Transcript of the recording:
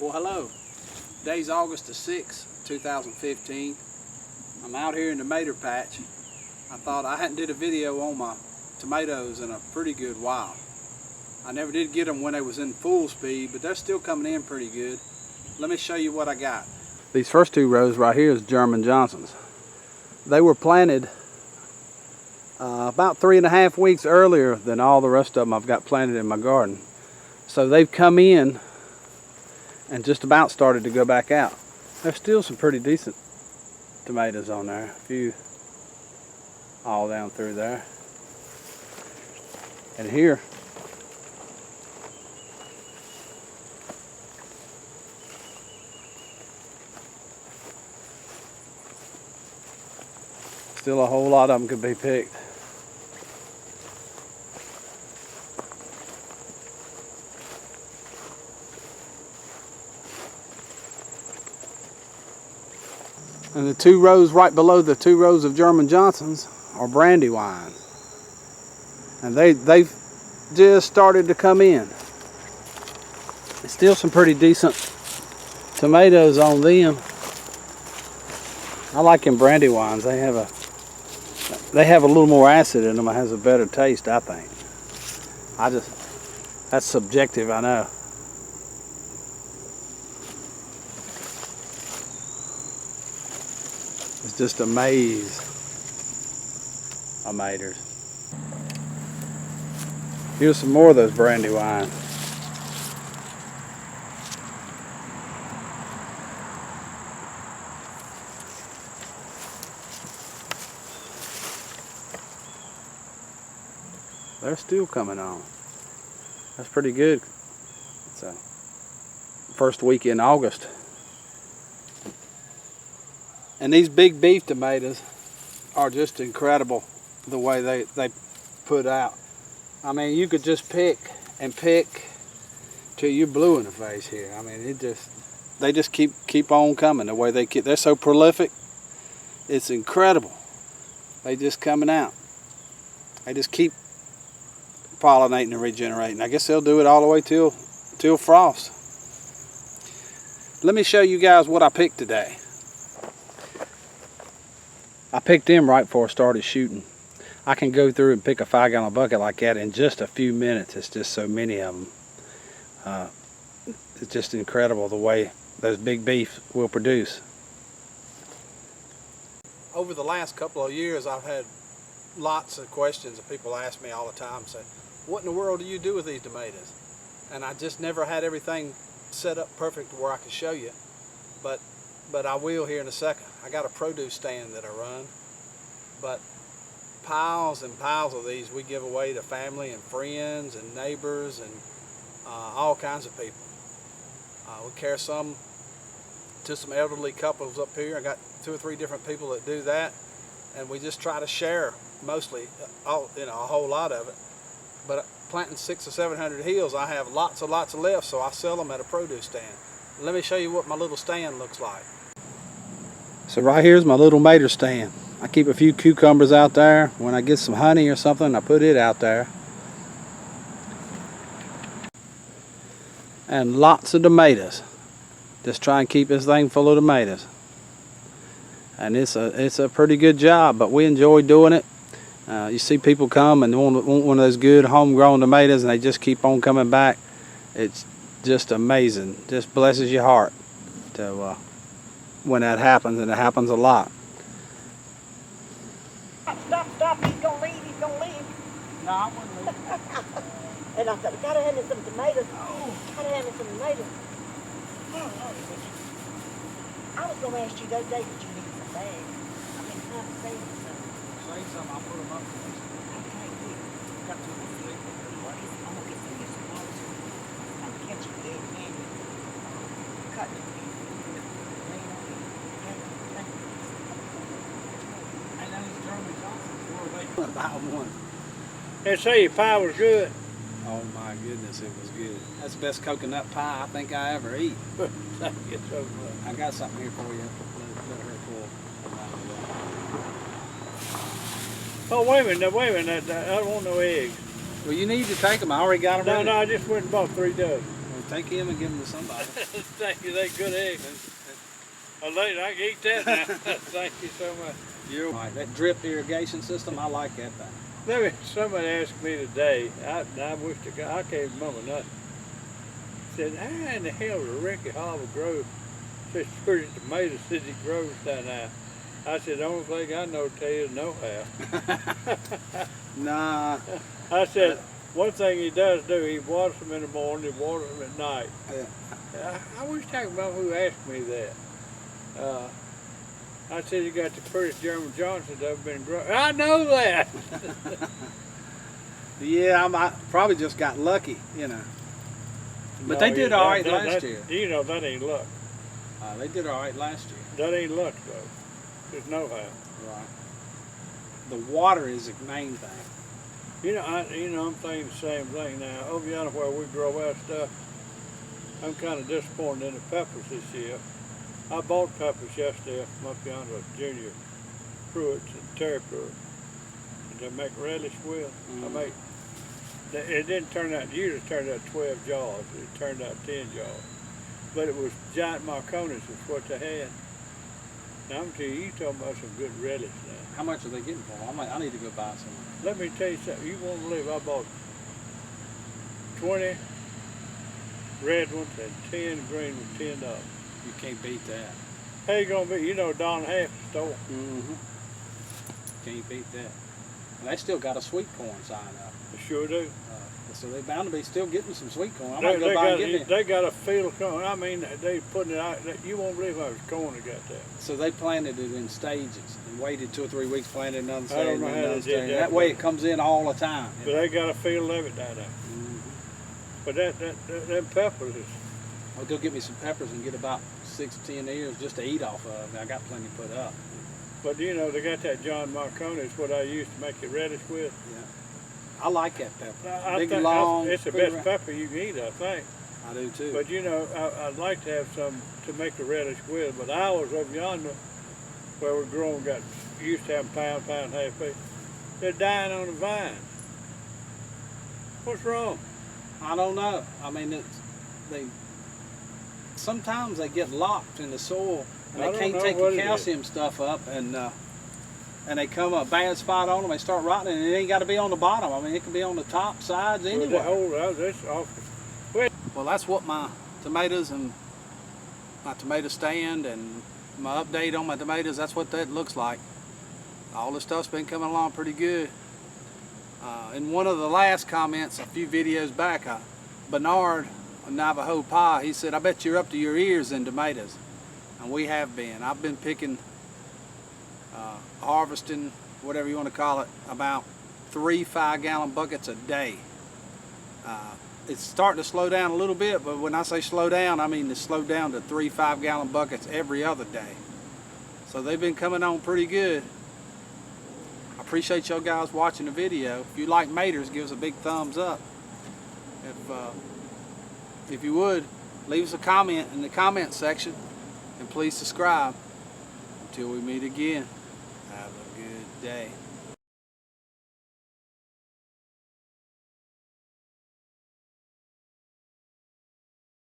Well, hello. Today's August the 6th, 2015. I'm out here in the tomato patch. I thought I hadn't did a video on my tomatoes in a pretty good while. I never did get them when they was in full speed, but they're still coming in pretty good. Let me show you what I got. These first two rows right here is German Johnsons. They were planted about 3.5 weeks earlier than all the rest of them I've got planted in my garden. So they've come in and just about started to go back out. There's still some pretty decent tomatoes on there. A few all down through there. And here, still a whole lot of them could be picked. And the two rows right below the two rows of German Johnsons are Brandywine. And they've just started to come in. There's still some pretty decent tomatoes on them. I like them Brandywines. They have a little more acid in them. It has a better taste, I think. That's subjective, I know. It's just a maze of maters. Here's some more of those Brandywine. They're still coming on. That's pretty good. It's a first week in August. And these big beef tomatoes are just incredible the way they put out. I mean, you could just pick and pick till you're blue in the face here. I mean, they just keep on coming the way they're so prolific. It's incredible. They just coming out. They just keep pollinating and regenerating. I guess they'll do it all the way till frost. Let me show you guys what I picked today. I picked them right before I started shooting. I can go through and pick a 5-gallon bucket like that in just a few minutes. It's just so many of them. It's just incredible the way those big beef will produce. Over the last couple of years, I've had lots of questions that people ask me all the time, say, what in the world do you do with these tomatoes? And I just never had everything set up perfect to where I could show you, but I will here in a second. I got a produce stand that I run, but piles and piles of these we give away to family and friends and neighbors and all kinds of people. We carry some to some elderly couples up here. I got 2 or 3 different people that do that, and we just try to share mostly a whole lot of it. But planting 600 or 700 hills, I have lots of left, so I sell them at a produce stand. Let me show you what my little stand looks like. So right here's my little mater stand. I keep a few cucumbers out there. When I get some honey or something, I put it out there. And lots of tomatoes. Just try and keep this thing full of tomatoes. And it's a pretty good job, but we enjoy doing it. You see people come and want one of those good homegrown tomatoes, and they just keep on coming back. It's just amazing. Just blesses your heart to when that happens, and it happens a lot. Stop, he's gonna leave. No, I wouldn't leave. And I said, gotta hand me some tomatoes. Gotta hand me some tomatoes. I was gonna ask you the other day that you needed some bags. I've been trying to save you some. Save some, I'll put them up. Okay, good. Got 2 or 3. I'm gonna get some of some water. I'm catching the egg candy. Cutting it. About one. They say your pie was good. Oh my goodness, it was good. That's the best coconut pie I think I ever eat. Thank you so much. I got something here for you. Let her pull. Oh, wait a minute. I don't want no eggs. Well, you need to take them. I already got them ready. No, I just went and bought 3 dozen. take him and give him to somebody. Thank you, they good eggs. Later, I can eat that now. Thank you so much. You're right. That drip irrigation system, I like that thing. Somebody asked me today, I wish to God, I can't remember nothing. Said, how in the hell does Ricky Hobble grow such pretty tomatoes as he grows down there? I said, the only thing I know to tell you is know-how. Nah. I said, one thing he does do, he waters them in the morning, he waters them at night. Yeah. I wish I could remember who asked me that. I said, you got the prettiest German Johnson that ever been grown. I know that. Yeah, I probably just got lucky, you know. But No, they did yeah, all right that- last year. You know, that ain't luck. They did all right last year. That ain't luck, though. There's know-how. Right. The water is the main thing. You know, I'm thinking the same thing now. Over yonder where we grow our stuff, I'm kind of disappointed in the peppers this year. I bought peppers yesterday from up yonder with Junior Pruitt's and Terry Pruitt. And they make relish with. It didn't turn out, usually it turned out 12 jars. It turned out 10 jars. But it was giant marconis is what they had. Now I'm telling you, talking about some good relish now. How much are they getting for them? I need to go buy some. Let me tell you something. You won't believe I bought 20 red ones and 10 green ones, $10. You can't beat that. How you gonna be? You know, $1.50 a store. Mm-hmm. Can't beat that. And they still got a sweet corn sign up. They sure do. So they're bound to be still getting some sweet corn. I'm gonna go buy and get me. They got a field of corn. I mean, they putting it out. You won't believe how much corn they got there. So they planted it in stages and waited 2 or 3 weeks, planted another I stage, don't know how another they stage. did that, That way but- it comes in all the time. But they got a field of it down there. Mm-hmm. But them peppers is. I'll go get me some peppers and get about 6 to 10 ears just to eat off of. I got plenty put up. But you know, they got that John Marconi. It's what I used to make it reddish with. Yeah. I like that pepper. I Big, think long. it's the pretty best ra- pepper you can eat, I think. I do too. But you know, I'd like to have some to make the relish with. But ours over yonder, where we're growing, got used to having pound and a half each. They're dying on the vines. What's wrong? I don't know. I mean, sometimes they get locked in the soil and I they don't can't know take what the it is. calcium stuff up, and they come a bad spot on them. They start rotting, and it ain't got to be on the bottom. I mean, it can be on the top sides Well, anyway. the whole, that's awful. Well, that's what my tomatoes and my tomato stand and my update on my tomatoes, that's what that looks like. All this stuff's been coming along pretty good. In one of the last comments a few videos back, Bernard Navajo Pie, he said, I bet you're up to your ears in tomatoes. And we have been. I've been picking, harvesting, whatever you want to call it, about 3 5-gallon buckets a day. It's starting to slow down a little bit, but when I say slow down, I mean to slow down to 3 5-gallon buckets every other day. So they've been coming on pretty good. I appreciate y'all guys watching the video. If you like Maters, give us a big thumbs up. If you would, leave us a comment in the comment section, and please subscribe. Until we meet again, have a good day.